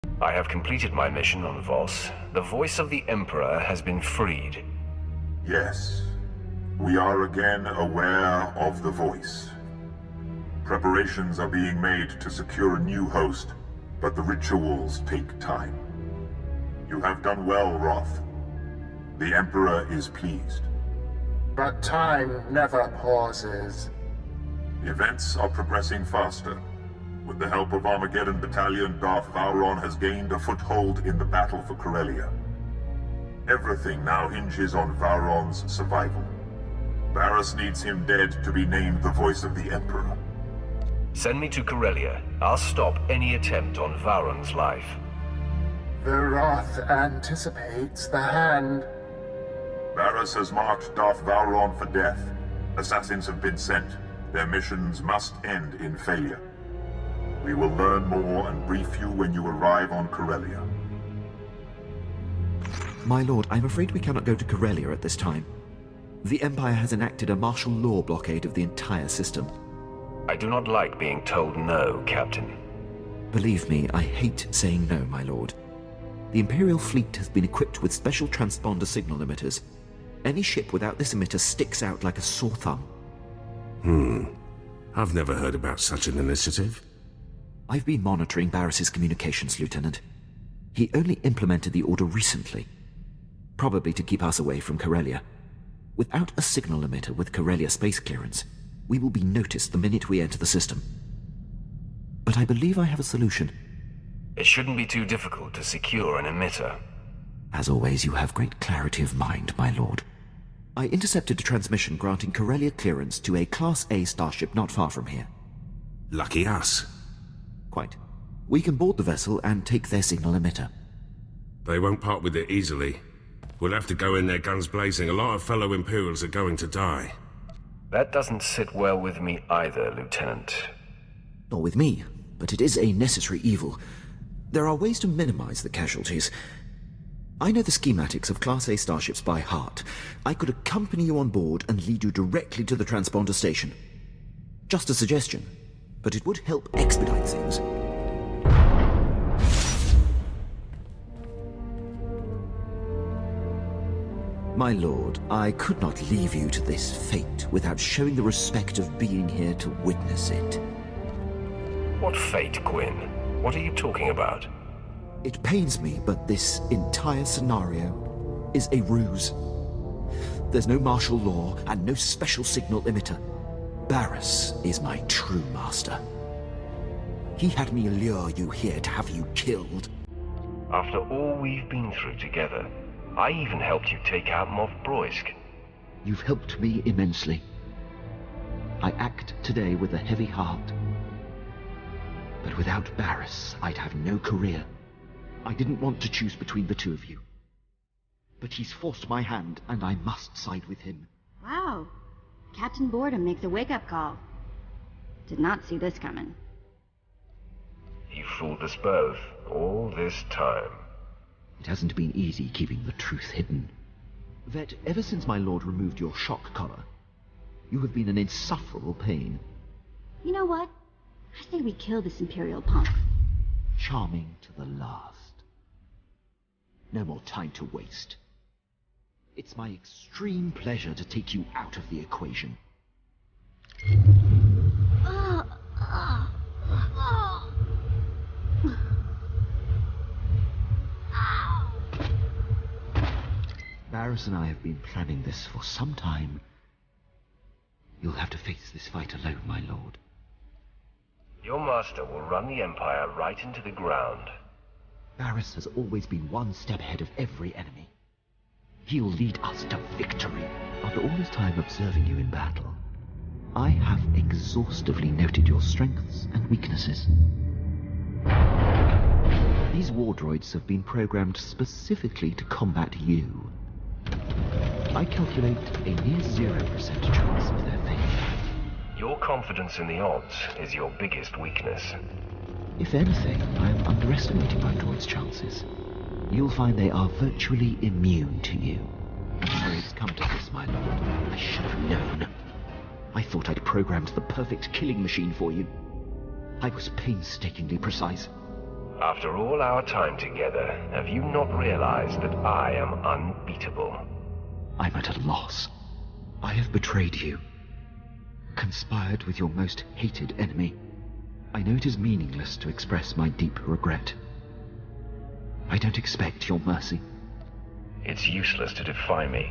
I have completed my mission on Voss. The voice of the Emperor has been freed. Yes. We are again aware of the voice. Preparations are being made to secure a new host, but the rituals take time. You have done well, Roth. The Emperor is pleased. But time never pauses. Events are progressing faster. With the help of Armageddon Battalion, Darth Vowron has gained a foothold in the battle for Correlia. Everything now hinges on Vowron's survival. Barriss needs him dead to be named the voice of the Emperor. Send me to Correlia. I'll stop any attempt on Vowron's life. The Wrath anticipates the hand. Barriss has marked Darth Vowron for death. Assassins have been sent. Their missions must end in failure. We will learn more and brief you when you arrive on Correlia. My lord, I'm afraid we cannot go to Correlia at this time. The Empire has enacted a martial law blockade of the entire system. I do not like being told no, Captain. Believe me, I hate saying no, my lord. The Imperial fleet has been equipped with special transponder signal emitters. Any ship without this emitter sticks out like a sore thumb. I've never heard about such an initiative. I've been monitoring Barriss's communications, Lieutenant. He only implemented the order recently, probably to keep us away from Correlia. Without a signal emitter with Correlia space clearance, we will be noticed the minute we enter the system. But I believe I have a solution. It shouldn't be too difficult to secure an emitter. As always, you have great clarity of mind, my lord. I intercepted a transmission granting Correlia clearance to a Class A starship not far from here. Lucky us. Quite. We can board the vessel and take their signal emitter. They won't part with it easily. We'll have to go in there guns blazing. A lot of fellow Imperials are going to die. That doesn't sit well with me either, Lieutenant. Nor with me, but it is a necessary evil. There are ways to minimize the casualties. I know the schematics of Class A starships by heart. I could accompany you on board and lead you directly to the transponder station. Just a suggestion, but it would help expedite things. My lord, I could not leave you to this fate without showing the respect of being here to witness it. What fate, Quinn? What are you talking about? It pains me, but this entire scenario is a ruse. There's no martial law and no special signal emitter. Barriss is my true master. He had me lure you here to have you killed. After all we've been through together, I even helped you take out Moff Broisk. You've helped me immensely. I act today with a heavy heart. But without Barriss, I'd have no career. I didn't want to choose between the two of you. But he's forced my hand, and I must side with him. Wow. Captain Boredom makes a wake-up call. Did not see this coming. You fooled us both, all this time. It hasn't been easy keeping the truth hidden. Vet, ever since my lord removed your shock collar, you have been an insufferable pain. You know what? I say we kill this Imperial punk. Charming to the last. No more time to waste. It's my extreme pleasure to take you out of the equation. Barriss and I have been planning this for some time. You'll have to face this fight alone, my lord. Your master will run the Empire right into the ground. Barriss has always been one step ahead of every enemy. He'll lead us to victory. After all this time observing you in battle, I have exhaustively noted your strengths and weaknesses. These war droids have been programmed specifically to combat you. I calculate a near 0% chance of their failure. Your confidence in the odds is your biggest weakness. If anything, I am underestimating my droid's chances. You'll find they are virtually immune to you. I'm sorry it's come to this, my lord. I should have known. I thought I'd programmed the perfect killing machine for you. I was painstakingly precise. After all our time together, have you not realized that I am unbeatable? I'm at a loss. I have betrayed you. Conspired with your most hated enemy. I know it is meaningless to express my deep regret. I don't expect your mercy. It's useless to defy me.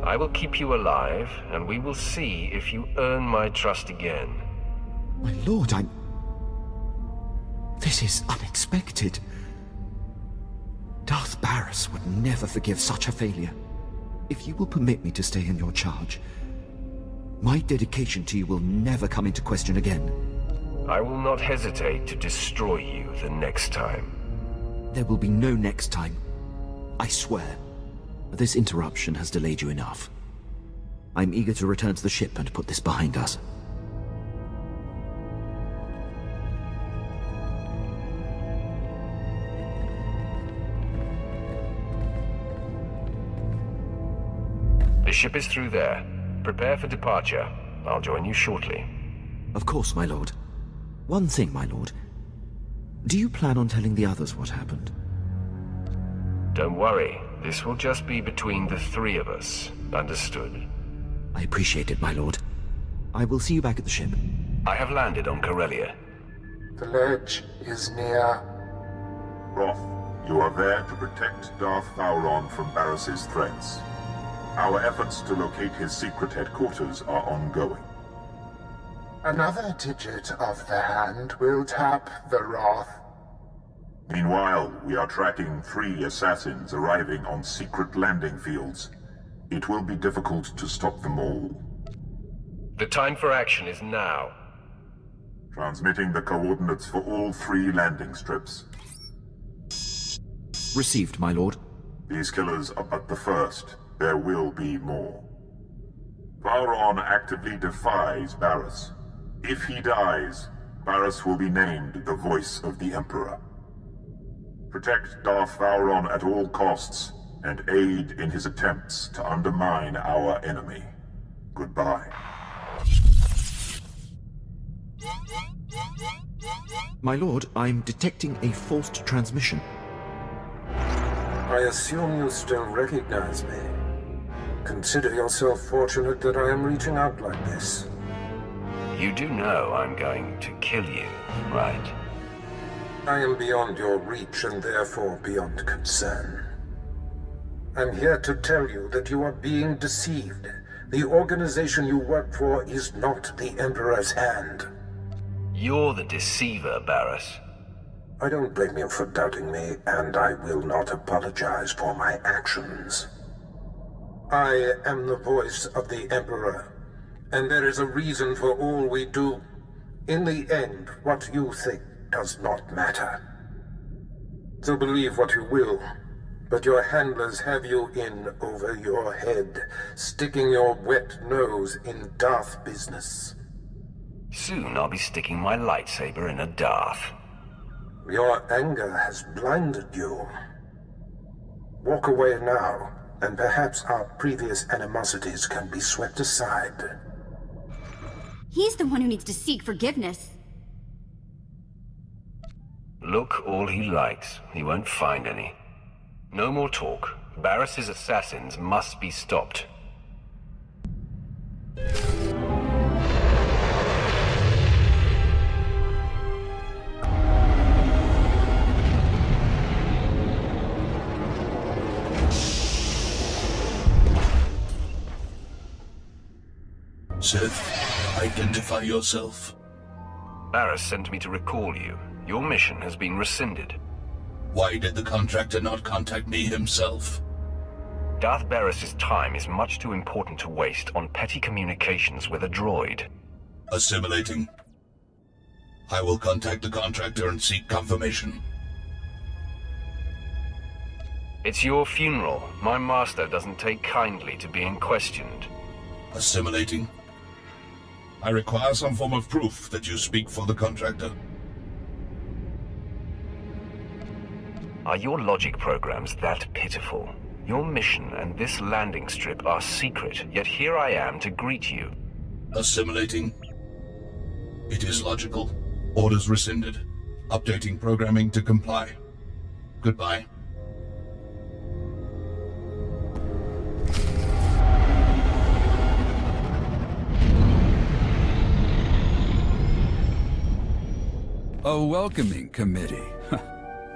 I will keep you alive, and we will see if you earn my trust again. My lord, This is unexpected. Darth Barris would never forgive such a failure. If you will permit me to stay in your charge, my dedication to you will never come into question again. I will not hesitate to destroy you the next time. There will be no next time. I swear. This interruption has delayed you enough. I'm eager to return to the ship and put this behind us. The ship is through there. Prepare for departure. I'll join you shortly. Of course, my lord. One thing, my lord. Do you plan on telling the others what happened? Don't worry. This will just be between the three of us. Understood? I appreciate it, my lord. I will see you back at the ship. I have landed on Correlia. The ledge is near. Roth, you are there to protect Darth Vowron from Barris's threats. Our efforts to locate his secret headquarters are ongoing. Another digit of the hand will tap the Wrath. Meanwhile, we are tracking 3 assassins arriving on secret landing fields. It will be difficult to stop them all. The time for action is now. Transmitting the coordinates for all 3 landing strips. Received, my lord. These killers are but the first. There will be more. Vowron actively defies Barris. If he dies, Barris will be named the Voice of the Emperor. Protect Darth Vowron at all costs, and aid in his attempts to undermine our enemy. Goodbye. My lord, I'm detecting a forced transmission. I assume you still recognize me. Consider yourself fortunate that I am reaching out like this. You do know I'm going to kill you, right? I am beyond your reach and therefore beyond concern. I'm here to tell you that you are being deceived. The organization you work for is not the Emperor's hand. You're the deceiver, Barris. I don't blame you for doubting me, and I will not apologize for my actions. I am the voice of the Emperor, and there is a reason for all we do. In the end, what you think does not matter. So believe what you will, but your handlers have you in over your head, sticking your wet nose in Darth business. Soon I'll be sticking my lightsaber in a Darth. Your anger has blinded you. Walk away now, and perhaps our previous animosities can be swept aside. He's the one who needs to seek forgiveness. Look all he likes. He won't find any. No more talk. Barris's assassins must be stopped. Sith, identify yourself. Barris sent me to recall you. Your mission has been rescinded. Why did the contractor not contact me himself? Darth Barris's time is much too important to waste on petty communications with a droid. Assimilating. I will contact the contractor and seek confirmation. It's your funeral. My master doesn't take kindly to being questioned. Assimilating. I require some form of proof that you speak for the contractor. Are your logic programs that pitiful? Your mission and this landing strip are secret, yet here I am to greet you. Assimilating. It is logical. Orders rescinded. Updating programming to comply. Goodbye. A welcoming committee.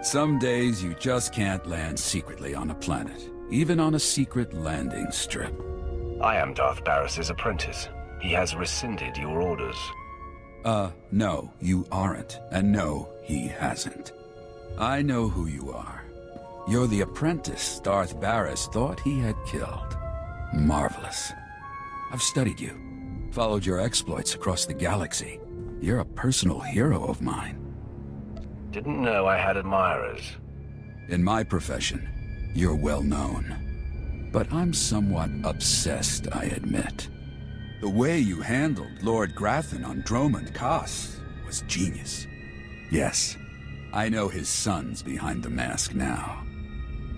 Some days you just can't land secretly on a planet, even on a secret landing strip. I am Darth Barris's apprentice. He has rescinded your orders. No, you aren't. And no, he hasn't. I know who you are. You're the apprentice Darth Barris thought he had killed. Marvelous. I've studied you, followed your exploits across the galaxy. You're a personal hero of mine. Didn't know I had admirers. In my profession, you're well known. But I'm somewhat obsessed, I admit. The way you handled Lord Grathan on Dromund Kaas was genius. Yes, I know his son's behind the mask now.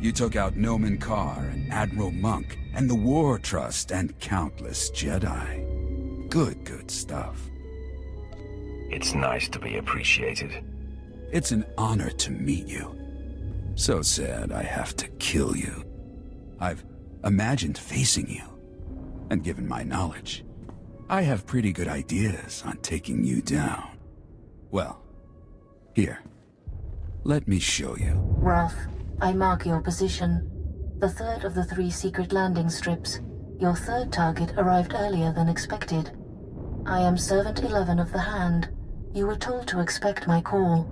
You took out Nomen Karr and Admiral Monk and the War Trust and countless Jedi. Good stuff. It's nice to be appreciated. It's an honor to meet you. So sad I have to kill you. I've imagined facing you. And given my knowledge, I have pretty good ideas on taking you down. Well, here. Let me show you. Wrath, I mark your position. The third of the 3 secret landing strips. Your third target arrived earlier than expected. I am Servant 11 of the Hand. You were told to expect my call.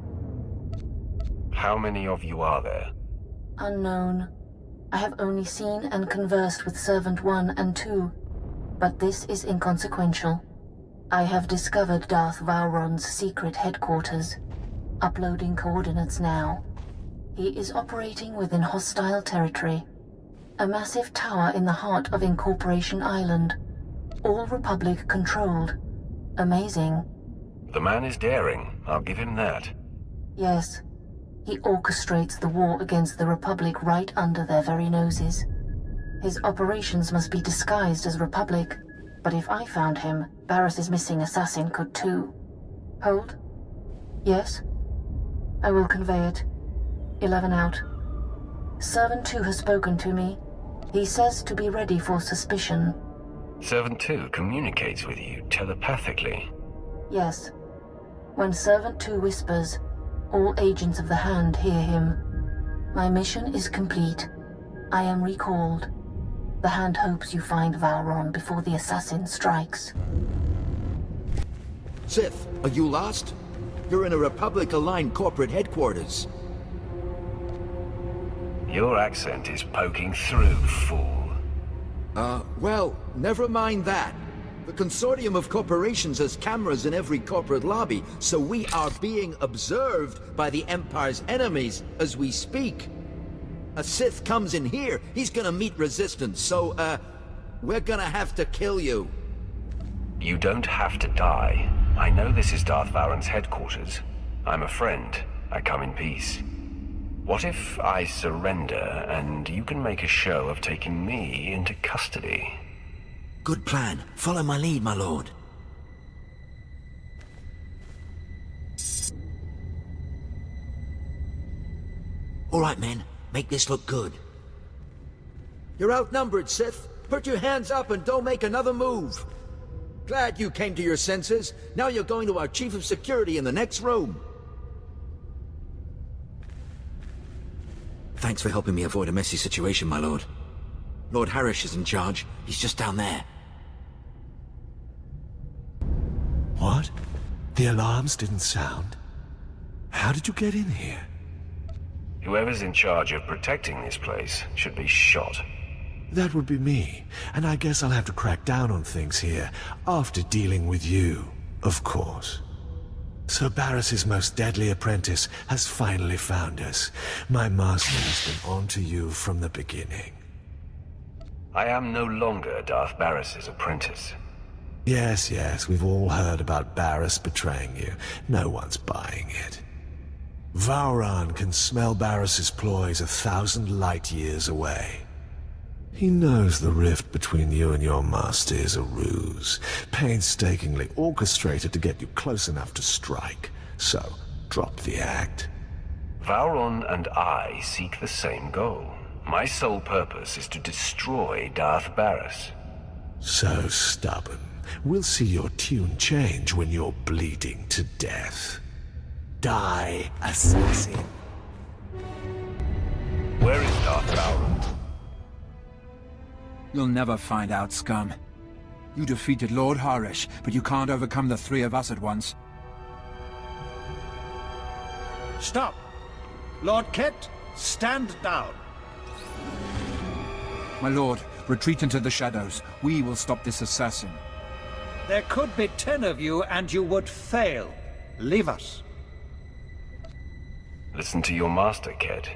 How many of you are there? Unknown. I have only seen and conversed with Servant 1 and 2, but this is inconsequential. I have discovered Darth Vowron's secret headquarters. Uploading coordinates now. He is operating within hostile territory. A massive tower in the heart of Incorporation Island. All Republic controlled. Amazing. The man is daring. I'll give him that. Yes. He orchestrates the war against the Republic right under their very noses. His operations must be disguised as Republic, but if I found him, Barris's missing assassin could too. Hold. Yes? I will convey it. 11 out. Servant 2 has spoken to me. He says to be ready for suspicion. Servant 2 communicates with you telepathically. Yes. When Servant 2 whispers, all agents of the Hand hear him. My mission is complete. I am recalled. The Hand hopes you find Vowron before the assassin strikes. Sith, are you lost? You're in a Republic-aligned corporate headquarters. Your accent is poking through, fool. Well, never mind that. The consortium of corporations has cameras in every corporate lobby, so we are being observed by the Empire's enemies as we speak. A Sith comes in here, he's gonna meet resistance, so, we're gonna have to kill you. You don't have to die. I know this is Darth Vowron's headquarters. I'm a friend. I come in peace. What if I surrender, and you can make a show of taking me into custody? Good plan. Follow my lead, my lord. All right, men. Make this look good. You're outnumbered, Sith. Put your hands up and don't make another move. Glad you came to your senses. Now you're going to our Chief of Security in the next room. Thanks for helping me avoid a messy situation, my lord. Lord Harrish is in charge. He's just down there. What? The alarms didn't sound? How did you get in here? Whoever's in charge of protecting this place should be shot. That would be me, and I guess I'll have to crack down on things here, after dealing with you, of course. Sir Barris's most deadly apprentice has finally found us. My master has been on to you from the beginning. I am no longer Darth Barris's apprentice. Yes, we've all heard about Barris betraying you. No one's buying it. Vowron can smell Barris's ploys 1,000 light years away. He knows the rift between you and your master is a ruse, painstakingly orchestrated to get you close enough to strike. So, drop the act. Vowron and I seek the same goal. My sole purpose is to destroy Darth Barris. So stubborn. We'll see your tune change when you're bleeding to death. Die, assassin. Where is Darth Vowron? You'll never find out, scum. You defeated Lord Harish, but you can't overcome the three of us at once. Stop! Lord Ket, stand down. My lord, retreat into the shadows. We will stop this assassin. There could be 10 of you, and you would fail. Leave us. Listen to your master, Ket.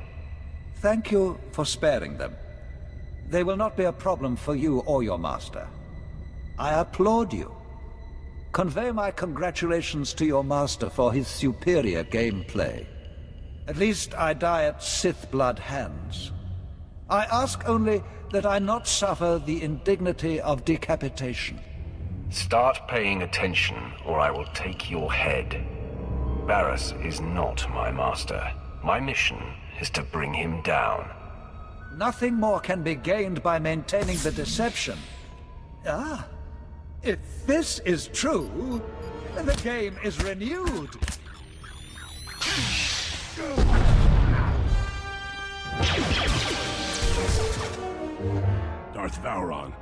Thank you for sparing them. They will not be a problem for you or your master. I applaud you. Convey my congratulations to your master for his superior gameplay. At least I die at Sith blood hands. I ask only that I not suffer the indignity of decapitation. Start paying attention, or I will take your head. Barris is not my master. My mission is to bring him down. Nothing more can be gained by maintaining the deception. Ah, if this is true, the game is renewed. Darth Vowron,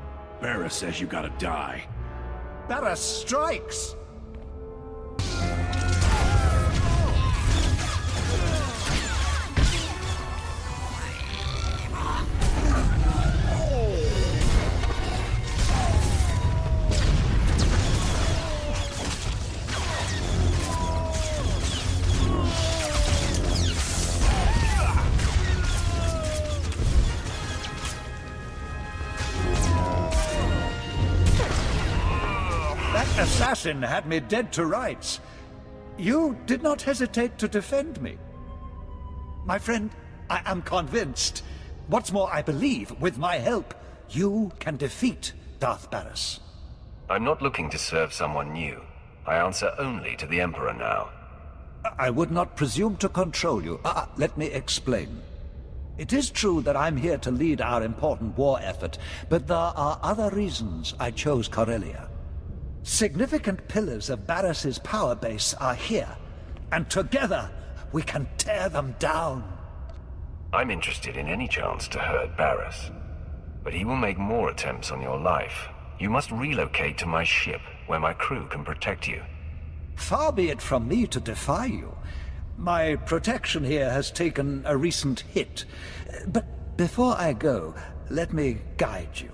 Barris says you gotta die. Barris strikes! Assassin had me dead to rights. You did not hesitate to defend me. My friend, I am convinced. What's more, I believe, with my help, you can defeat Darth Barris. I'm not looking to serve someone new. I answer only to the Emperor now. I would not presume to control you. Let me explain. It is true that I'm here to lead our important war effort, but there are other reasons I chose Correlia. Significant pillars of Barris's power base are here, and together we can tear them down. I'm interested in any chance to hurt Barris, but he will make more attempts on your life. You must relocate to my ship, where my crew can protect you. Far be it from me to defy you. My protection here has taken a recent hit. But before I go, let me guide you.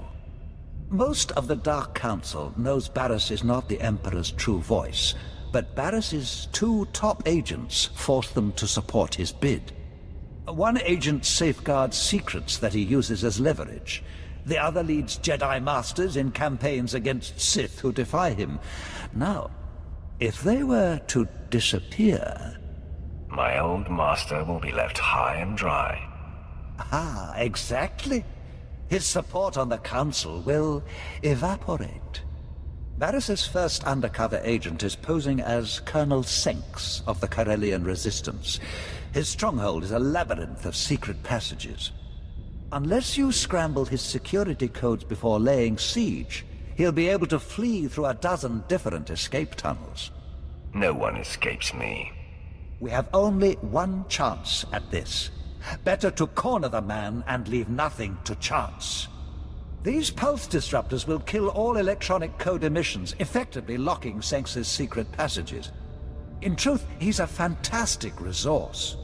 Most of the Dark Council knows Barris is not the Emperor's true voice, but Barris's two top agents forced them to support his bid. One agent safeguards secrets that he uses as leverage. The other leads Jedi Masters in campaigns against Sith who defy him. Now, if they were to disappear... My old master will be left high and dry. Ah, exactly. His support on the Council will evaporate. Barris's first undercover agent is posing as Colonel Senks of the Corellian Resistance. His stronghold is a labyrinth of secret passages. Unless you scramble his security codes before laying siege, he'll be able to flee through a dozen different escape tunnels. No one escapes me. We have only one chance at this. Better to corner the man and leave nothing to chance. These pulse disruptors will kill all electronic code emissions, effectively locking Senks's secret passages. In truth, he's a fantastic resource.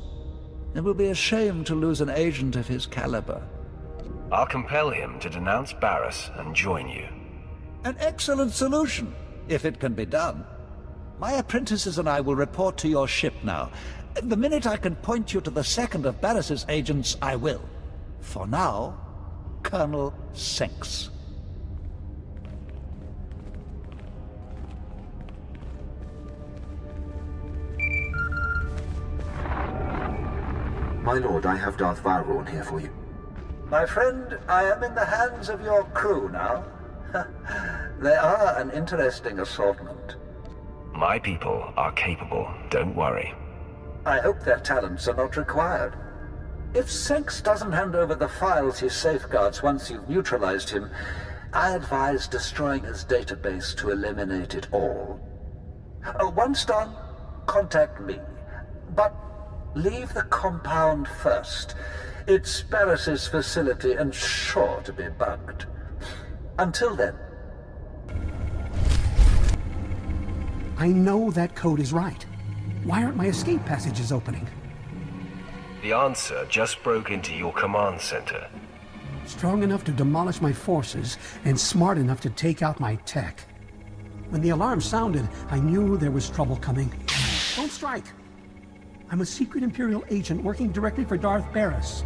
It will be a shame to lose an agent of his caliber. I'll compel him to denounce Barris and join you. An excellent solution, if it can be done. My apprentices and I will report to your ship now. The minute I can point you to the second of Barris's agents, I will. For now, Colonel Sinks. My lord, I have Darth Vowrawn here for you. My friend, I am in the hands of your crew now. They are an interesting assortment. My people are capable, don't worry. I hope their talents are not required. If Sinks doesn't hand over the files he safeguards once you've neutralized him, I advise destroying his database to eliminate it all. Once done, contact me. But leave the compound first. It's Barris's facility and sure to be bugged. Until then. I know that code is right. Why aren't my escape passages opening? The answer just broke into your command center. Strong enough to demolish my forces, and smart enough to take out my tech. When the alarm sounded, I knew there was trouble coming. Don't strike! I'm a secret Imperial agent working directly for Darth Barris.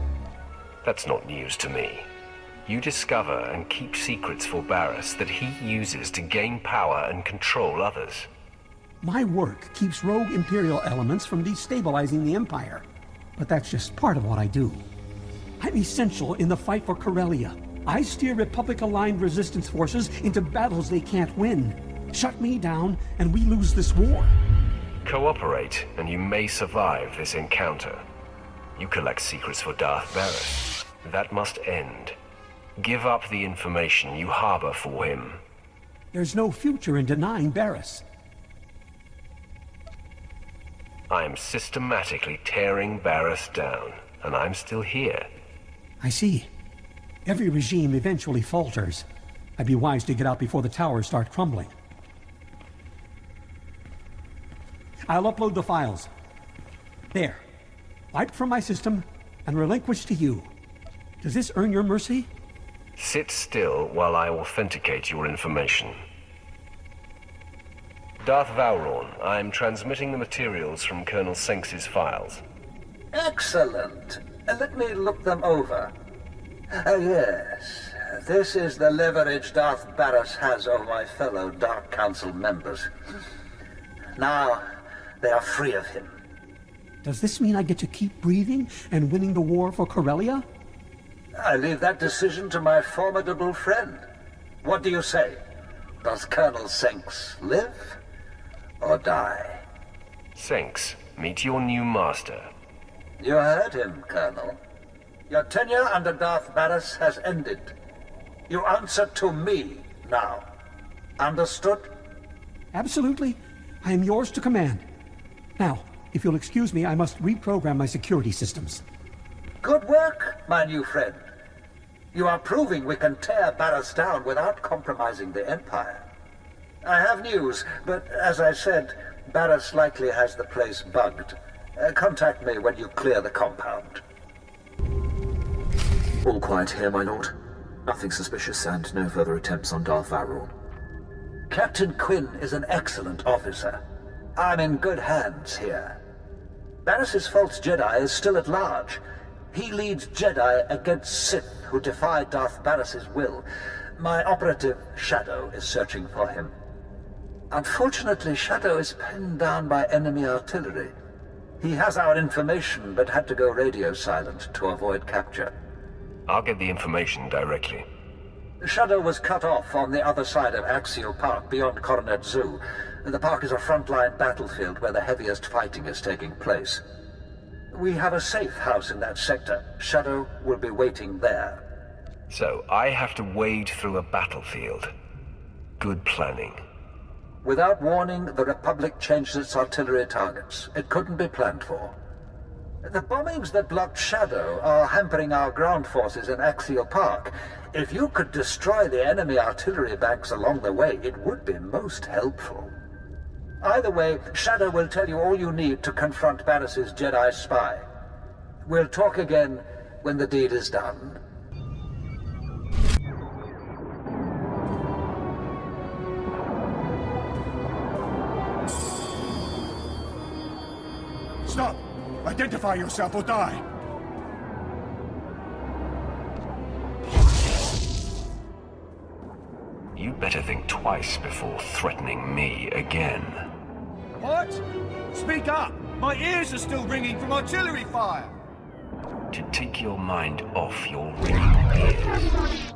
That's not news to me. You discover and keep secrets for Barris that he uses to gain power and control others. My work keeps rogue Imperial elements from destabilizing the Empire. But that's just part of what I do. I'm essential in the fight for Correlia. I steer Republic-aligned resistance forces into battles they can't win. Shut me down, and we lose this war. Cooperate, and you may survive this encounter. You collect secrets for Darth Barris. That must end. Give up the information you harbor for him. There's no future in denying Barris. I am systematically tearing Barris down, and I'm still here. I see. Every regime eventually falters. I'd be wise to get out before the towers start crumbling. I'll upload the files. There. Wiped from my system and relinquished to you. Does this earn your mercy? Sit still while I authenticate your information. Darth Vowrawn, I'm transmitting the materials from Colonel Sinks' files. Excellent. Let me look them over. Yes. This is the leverage Darth Barris has over my fellow Dark Council members. Now, they are free of him. Does this mean I get to keep breathing and winning the war for Correlia? I leave that decision to my formidable friend. What do you say? Does Colonel Sinks live or die? Sinks, meet your new master. You heard him, Colonel. Your tenure under Darth Barris has ended. You answer to me now. Understood? Absolutely. I am yours to command. Now, if you'll excuse me, I must reprogram my security systems. Good work, my new friend. You are proving we can tear Barris down without compromising the Empire. I have news, but as I said, Barris likely has the place bugged. Contact me when you clear the compound. All quiet here, my lord. Nothing suspicious and no further attempts on Darth Vowrawn. Captain Quinn is an excellent officer. I'm in good hands here. Barris's false Jedi is still at large. He leads Jedi against Sith who defy Darth Barris's will. My operative, Shadow, is searching for him. Unfortunately, Shadow is pinned down by enemy artillery. He has our information, but had to go radio silent to avoid capture. I'll get the information directly. Shadow was cut off on the other side of Axial Park, beyond Coronet Zoo. The park is a frontline battlefield where the heaviest fighting is taking place. We have a safe house in that sector. Shadow will be waiting there. So, I have to wade through a battlefield. Good planning. Without warning, the Republic changed its artillery targets. It couldn't be planned for. The bombings that blocked Shadow are hampering our ground forces in Axial Park. If you could destroy the enemy artillery banks along the way, it would be most helpful. Either way, Shadow will tell you all you need to confront Barris's Jedi spy. We'll talk again when the deed is done. Stop! Identify yourself or die! You better think twice before threatening me again. What? Speak up! My ears are still ringing from artillery fire! To take your mind off your ringing ears.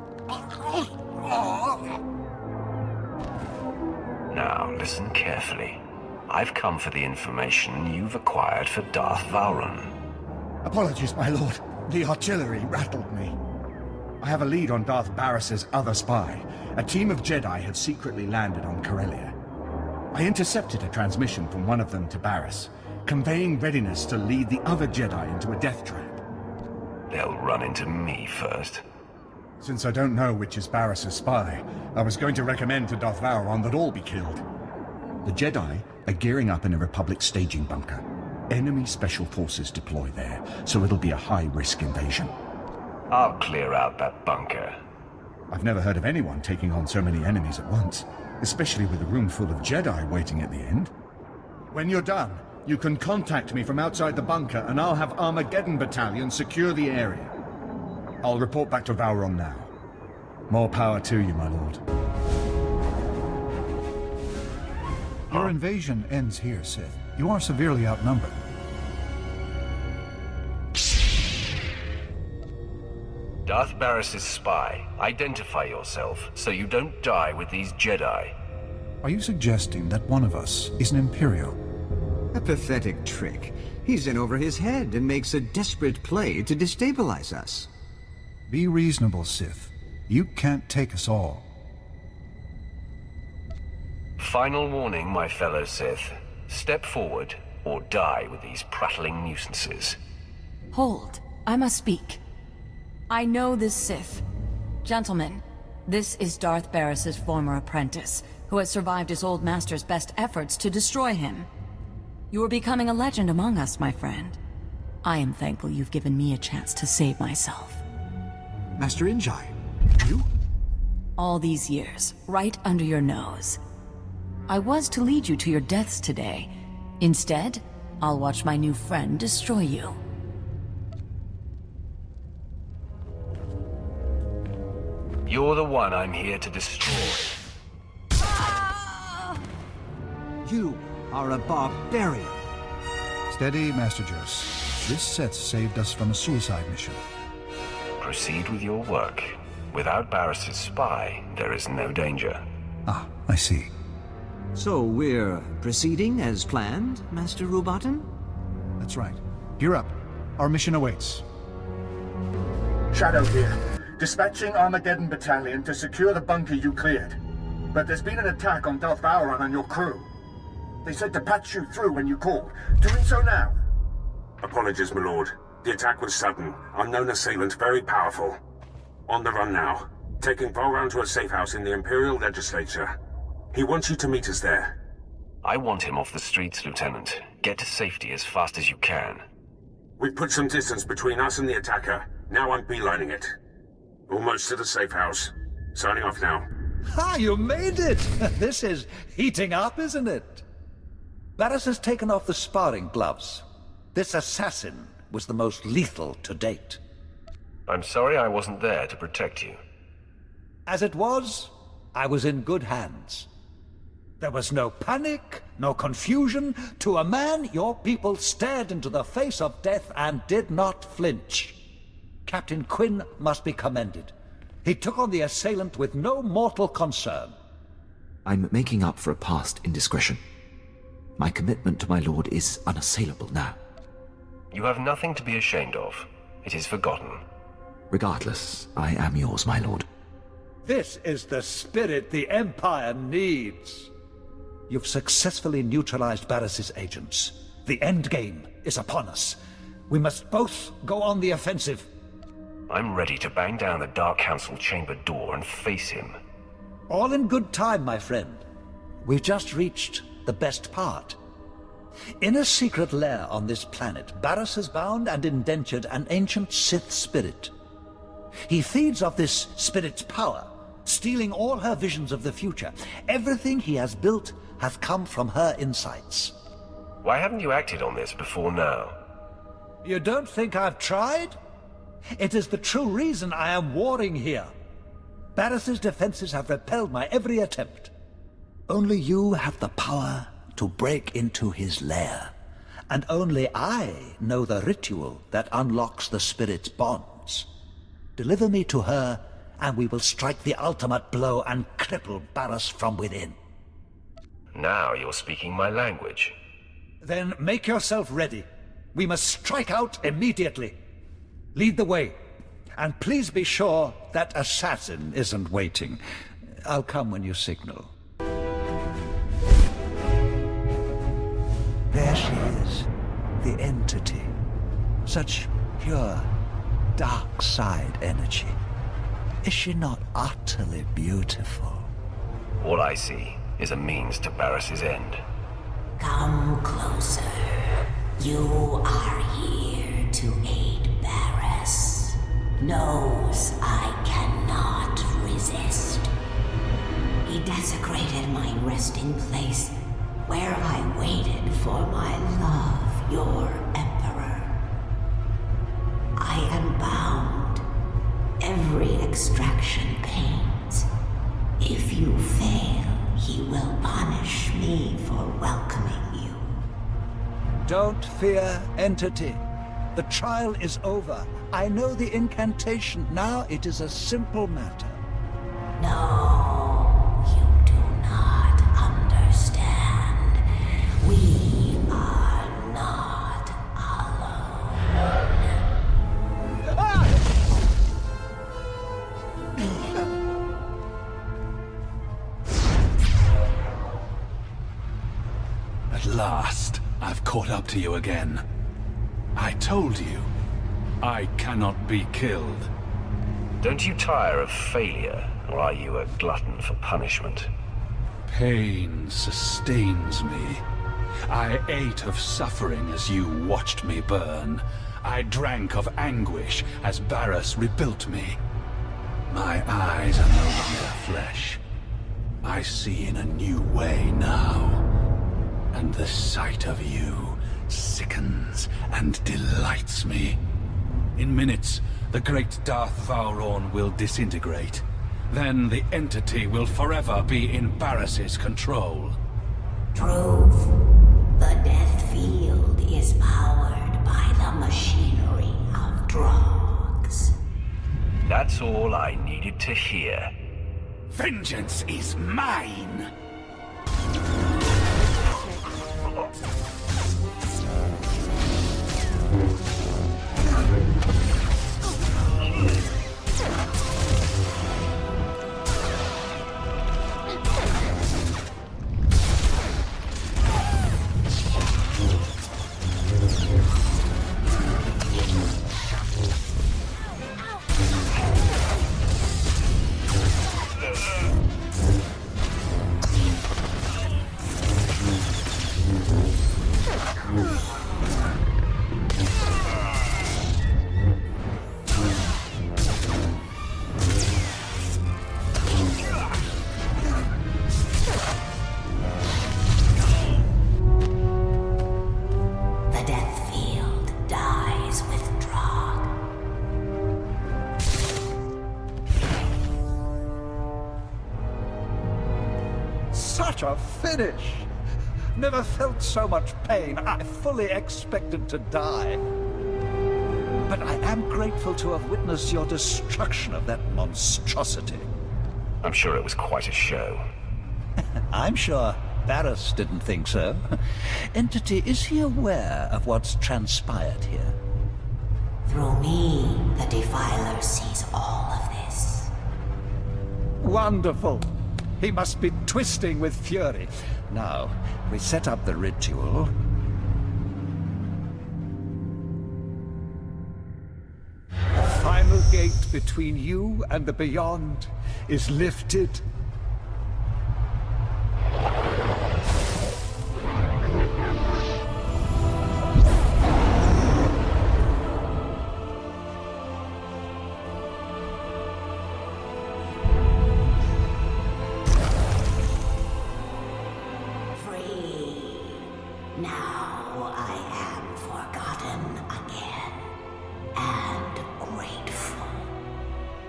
Now, listen carefully. I've come for the information you've acquired for Darth Vowron. Apologies, my lord. The artillery rattled me. I have a lead on Darth Barris's other spy. A team of Jedi had secretly landed on Correlia. I intercepted a transmission from one of them to Barris, conveying readiness to lead the other Jedi into a death trap. They'll run into me first. Since I don't know which is Barris's spy, I was going to recommend to Darth Vowron that all be killed. The Jedi are gearing up in a Republic staging bunker. Enemy special forces deploy there, so it'll be a high-risk invasion. I'll clear out that bunker. I've never heard of anyone taking on so many enemies at once, especially with a room full of Jedi waiting at the end. When you're done, you can contact me from outside the bunker and I'll have Armageddon Battalion secure the area. I'll report back to Vowron now. More power to you, my lord. Your invasion ends here, Sith. You are severely outnumbered. Darth Barris's spy. Identify yourself, so you don't die with these Jedi. Are you suggesting that one of us is an Imperial? A pathetic trick. He's in over his head and makes a desperate play to destabilize us. Be reasonable, Sith. You can't take us all. Final warning, my fellow Sith. Step forward, or die with these prattling nuisances. Hold. I must speak. I know this Sith. Gentlemen, this is Darth Barris's former apprentice, who has survived his old master's best efforts to destroy him. You are becoming a legend among us, my friend. I am thankful you've given me a chance to save myself. Master Injai, you? All these years, right under your nose. I was to lead you to your deaths today. Instead, I'll watch my new friend destroy you. You're the one I'm here to destroy. You are a barbarian. Steady, Master Jose. This Sith saved us from a suicide mission. Proceed with your work. Without Barris's spy, there is no danger. Ah, I see. So we're proceeding as planned, Master Rubaten? That's right. Gear up. Our mission awaits. Shadow here. Dispatching Armageddon Battalion to secure the bunker you cleared. But there's been an attack on Darth Vowron and your crew. They said to patch you through when you called. Doing so now. Apologies, my lord. The attack was sudden. Unknown assailant, very powerful. On the run now. Taking Vowron to a safe house in the Imperial Legislature. He wants you to meet us there. I want him off the streets, Lieutenant. Get to safety as fast as you can. We've put some distance between us and the attacker. Now I'm beelining it. Almost to the safe house. Signing off now. Ha! You made it! This is heating up, isn't it? Barris has taken off the sparring gloves. This assassin was the most lethal to date. I'm sorry I wasn't there to protect you. As it was, I was in good hands. There was no panic, no confusion. To a man, your people stared into the face of death and did not flinch. Captain Quinn must be commended. He took on the assailant with no mortal concern. I'm making up for a past indiscretion. My commitment to my lord is unassailable now. You have nothing to be ashamed of. It is forgotten. Regardless, I am yours, my lord. This is the spirit the Empire needs. You've successfully neutralized Barris's agents. The endgame is upon us. We must both go on the offensive. I'm ready to bang down the Dark Council chamber door and face him. All in good time, my friend. We've just reached the best part. In a secret lair on this planet, Barris has bound and indentured an ancient Sith spirit. He feeds off this spirit's power, stealing all her visions of the future. Everything he has built has come from her insights. Why haven't you acted on this before now? You don't think I've tried? It is the true reason I am warring here. Barris's defenses have repelled my every attempt. Only you have the power to break into his lair, and only I know the ritual that unlocks the spirit's bonds. Deliver me to her, and we will strike the ultimate blow and cripple Barris from within. Now you're speaking my language. Then make yourself ready. We must strike out immediately. Lead the way, and please be sure that assassin isn't waiting. I'll come when you signal. There she is, the entity. Such pure, dark side energy. Is she not utterly beautiful? All I see is a means to Barris's end. Come closer. You are here to aid Barris. Knows I cannot resist. He desecrated my resting place, where I waited for my love, your Emperor. I am bound. Every extraction pains. If you fail, he will punish me for welcoming you. Don't fear, entity. The trial is over. I know the incantation. Now it is a simple matter. No, you do not understand. We are not alone. At last, I've caught up to you again. I told you, I cannot be killed. Don't you tire of failure, or are you a glutton for punishment? Pain sustains me. I ate of suffering as you watched me burn. I drank of anguish as Barris rebuilt me. My eyes are no longer flesh. I see in a new way now. And the sight of you sickens and delights me. In minutes, the great Darth Vowron will disintegrate. Then the entity will forever be in Barris's control. Truth. The death field is powered by the machinery of drugs. That's all I needed to hear. Vengeance is mine! Such a finish! Never felt so much pain. I fully expected to die. But I am grateful to have witnessed your destruction of that monstrosity. I'm sure it was quite a show. I'm sure Barris didn't think so. Entity, is he aware of what's transpired here? Through me, the Defiler sees all of this. Wonderful! He must be twisting with fury. Now, we set up the ritual. The final gate between you and the beyond is lifted.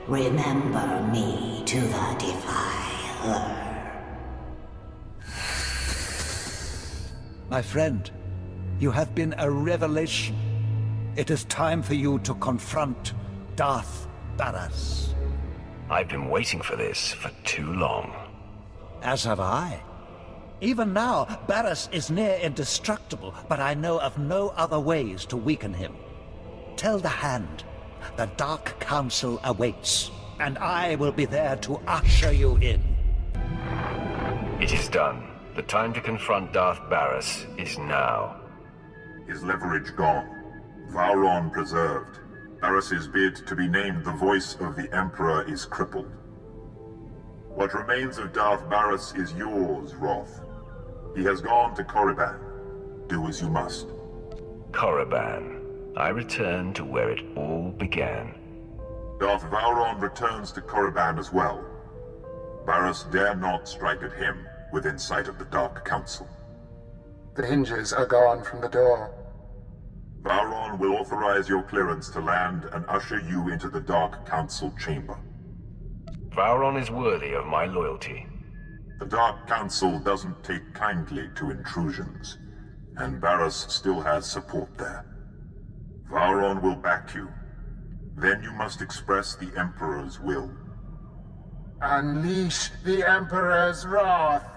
Remember me to the Defiler. My friend, you have been a revelation. It is time for you to confront Darth Baras. I've been waiting for this for too long. As have I. Even now, Baras is near indestructible, but I know of no other ways to weaken him. Tell the Hand, the Dark Council awaits, and I will be there to usher you in. It is done. The time to confront Darth Baras is now. His leverage gone. Vowron preserved. Baras's bid to be named the voice of the Emperor is crippled. What remains of Darth Baras is yours, Roth. He has gone to Korriban. Do as you must. Korriban. I return to where it all began. Darth Vowron returns to Korriban as well. Baras dare not strike at him within sight of the Dark Council. The hinges are gone from the door. Vowron will authorize your clearance to land and usher you into the Dark Council chamber. Vowron is worthy of my loyalty. The Dark Council doesn't take kindly to intrusions, and Baras still has support there. Vowron will back you. Then you must express the Emperor's will. Unleash the Emperor's wrath!